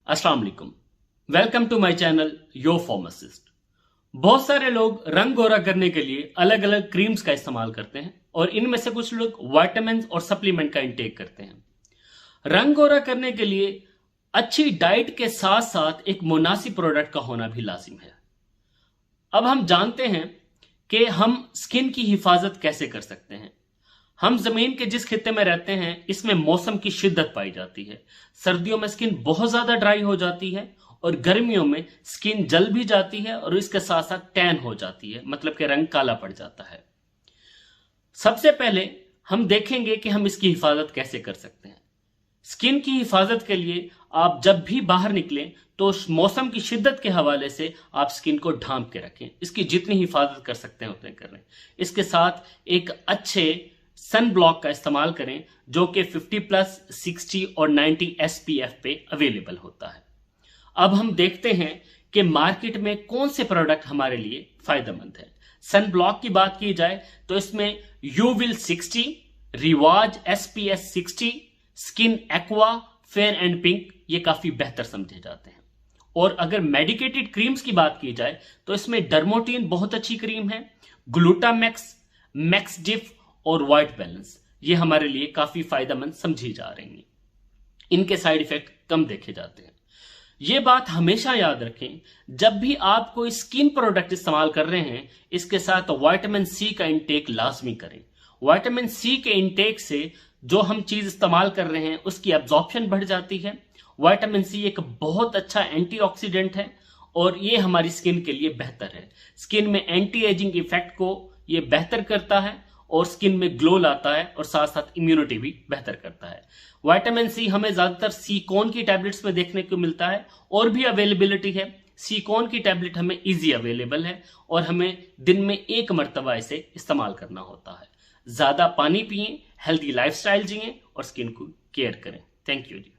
अस्सलाम वालेकुम। Welcome to my channel your pharmacist. बहुत सारे लोग रंग गोरा करने के लिए अलग अलग क्रीम्स का इस्तेमाल करते हैं और इनमें से कुछ लोग विटामिन और सप्लीमेंट का इंटेक करते हैं। रंग गोरा करने के लिए अच्छी डाइट के साथ साथ एक मुनासिब प्रोडक्ट का होना भी लाजिम है। अब हम जानते हैं कि हम स्किन की हिफाजत कैसे कर सकते हैं। हम जमीन के जिस खित्ते में रहते हैं इसमें मौसम की शिद्दत पाई जाती है। सर्दियों में स्किन बहुत ज्यादा ड्राई हो जाती है और गर्मियों में स्किन जल भी जाती है और इसके साथ साथ टैन हो जाती है, मतलब कि रंग काला पड़ जाता है। सबसे पहले हम देखेंगे कि हम इसकी हिफाजत कैसे कर सकते हैं। स्किन की हिफाजत के लिए आप जब भी बाहर निकलें तो मौसम की शिद्दत के हवाले से आप स्किन को ढांप के रखें। इसकी जितनी हिफाजत कर सकते हैं उतने करें। इसके साथ एक अच्छे सन ब्लॉक का इस्तेमाल करें जो कि 50+, 60 और 90 SPF पे अवेलेबल होता है। अब हम देखते हैं कि मार्केट में कौन से प्रोडक्ट हमारे लिए फायदेमंद है। सन ब्लॉक की बात की जाए तो इसमें यूविल 60, रिवाज SPS 60, skin aqua, fair and pink ये काफी बेहतर समझे जाते हैं। और अगर मेडिकेटेड क्रीम्स की बात की जाए तो इसमें डर्मोटीन बहुत अच्छी क्रीम है, ग्लूटामैक्स, मैक्सडिफ और व्हाइट बैलेंस ये हमारे लिए काफी फायदेमंद समझी जा रही हैं। इनके साइड इफेक्ट कम देखे जाते हैं। ये बात हमेशा याद रखें, जब भी आप कोई स्किन प्रोडक्ट इस्तेमाल कर रहे हैं इसके साथ विटामिन सी का इंटेक लाजमी करें। विटामिन सी के इंटेक से जो हम चीज इस्तेमाल कर रहे हैं उसकी एब्जॉर्प्शन बढ़ जाती है। विटामिन सी एक बहुत अच्छा एंटीऑक्सीडेंट है और ये हमारी स्किन के लिए बेहतर है। स्किन में एंटी एजिंग इफेक्ट को ये बेहतर करता है और स्किन में ग्लो लाता है और साथ साथ इम्यूनिटी भी बेहतर करता है। विटामिन सी हमें ज्यादातर सीकॉन की टैबलेट्स में देखने को मिलता है और भी अवेलेबिलिटी है। सीकॉन की टैबलेट हमें इजी अवेलेबल है और हमें दिन में 1 मरतबा इसे इस्तेमाल करना होता है। ज्यादा पानी पिएं, हेल्दी लाइफस्टाइल जिएं और स्किन को केयर करें। Thank you ji.